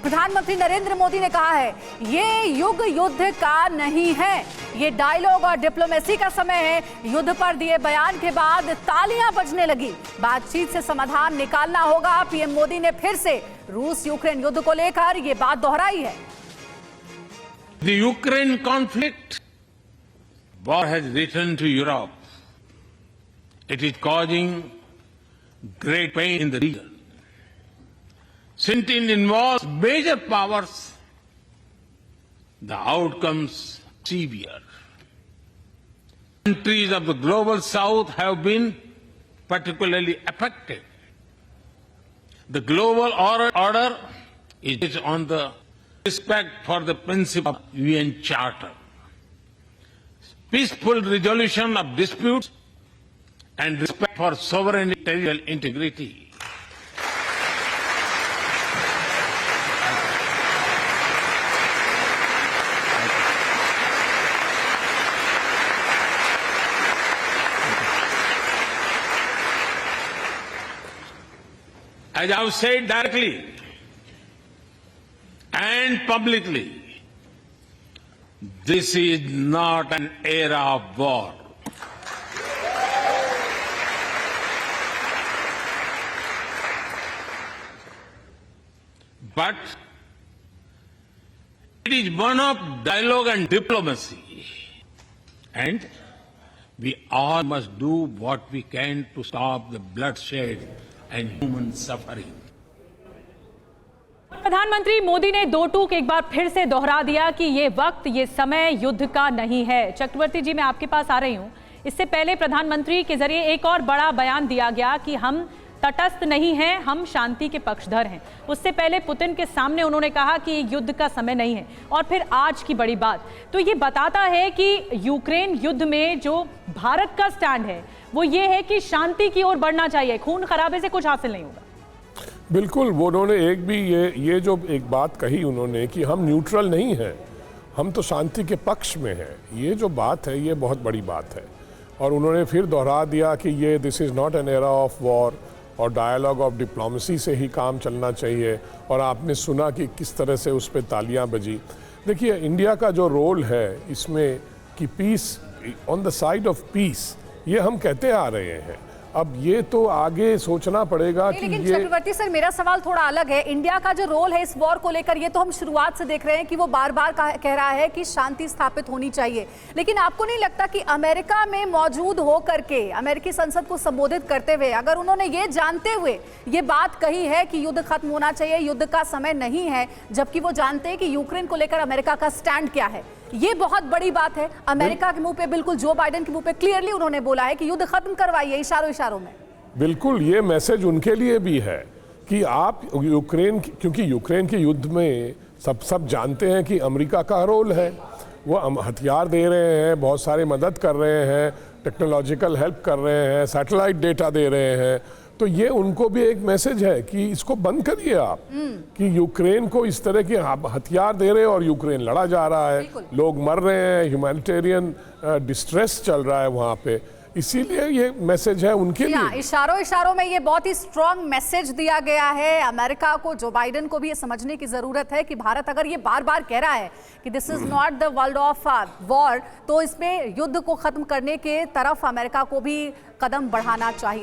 प्रधानमंत्री नरेंद्र मोदी ने कहा है ये युग युद्ध का नहीं है, ये डायलॉग और डिप्लोमेसी का समय है। युद्ध पर दिए बयान के बाद तालियां बजने लगी। बातचीत से समाधान निकालना होगा। पीएम मोदी ने फिर से रूस यूक्रेन युद्ध को लेकर ये बात दोहराई है। The Ukraine conflict war has returned to Europe. It is causing great pain in the region. Since it involves major powers, the outcomes severe. Countries of the global south have been particularly affected. The global order is on the respect for the principle of UN Charter, peaceful resolution of disputes, and respect for sovereign territorial integrity. As I have said directly and publicly, this is not an era of war. But it is one of dialogue and diplomacy. And we all must do what we can to stop the bloodshed and human suffering. प्रधानमंत्री मोदी ने दो टूक एक बार फिर से दोहरा दिया कि ये वक्त, ये समय युद्ध का नहीं है। चक्रवर्ती जी, मैं आपके पास आ रही हूं। इससे पहले प्रधानमंत्री के जरिए एक और बड़ा बयान दिया गया कि हम तटस्थ नहीं हैं, हम शांति के पक्षधर हैं। उससे पहले पुतिन के सामने उन्होंने कहा कि युद्ध का समय नहीं है, और फिर आज की बड़ी बात। तो ये बताता है कि यूक्रेन युद्ध में जो भारत का स्टैंड है वो ये है कि शांति की ओर बढ़ना चाहिए, खून खराबे से कुछ हासिल नहीं होगा। बिल्कुल, वो उन्होंने एक भी ये जो एक बात कही उन्होंने कि हम न्यूट्रल नहीं हैं, हम तो शांति के पक्ष में हैं, ये जो बात है ये बहुत बड़ी बात है। और उन्होंने फिर दोहरा दिया कि ये this is not an era of war और डायलॉग ऑफ डिप्लोमेसी से ही काम चलना चाहिए। और आपने सुना कि किस तरह से उस पर तालियां बजी। देखिए, इंडिया का जो रोल है इसमें कि piece, on the side of piece, ये हम कहते आ रहे हैं। अब ये तो आगे सोचना पड़ेगा कि लेकिन ये। चक्रवर्ती सर, मेरा सवाल थोड़ा अलग है। इंडिया का जो रोल है इस वॉर को लेकर, ये तो हम शुरुआत से देख रहे हैं कि वो बार बार कह रहा है कि शांति स्थापित होनी चाहिए। लेकिन आपको नहीं लगता कि अमेरिका में मौजूद होकर के अमेरिकी संसद को संबोधित करते हुए अगर उन्होंने ये जानते हुए ये बात कही है कि युद्ध खत्म होना चाहिए, युद्ध का समय नहीं है, जबकि वो जानते हैं कि यूक्रेन को लेकर अमेरिका का स्टैंड क्या है, ये बहुत बड़ी बात है। अमेरिका के मुंह पे, बिल्कुल जो बाइडेन के मुंह पे क्लियरली उन्होंने बोला है कि युद्ध खत्म करवाइए, इशारों में। बिल्कुल, ये मैसेज उनके लिए भी है कि आप यूक्रेन, क्योंकि यूक्रेन के युद्ध में सब जानते हैं कि अमेरिका का रोल है। वो हथियार दे रहे हैं, बहुत सारी मदद कर रहे हैं, टेक्नोलॉजिकल हेल्प कर रहे हैं, सैटेलाइट डेटा दे रहे हैं। तो ये उनको भी एक मैसेज है कि इसको बंद करिए आप, कि यूक्रेन को इस तरह के हथियार दे रहे हैं और यूक्रेन लड़ा जा रहा है, लोग मर रहे हैं, ह्यूमैनिटेरियन डिस्ट्रेस चल रहा है वहाँ पे। इसीलिए ये मैसेज है उनके लिए। इशारों में ये बहुत ही स्ट्रांग मैसेज दिया गया है अमेरिका को। जो बाइडेन को भी ये समझने की जरूरत है कि भारत अगर ये बार बार कह रहा है कि this is not the world of war, तो इसमें युद्ध को खत्म करने के तरफ अमेरिका को भी कदम बढ़ाना चाहिए।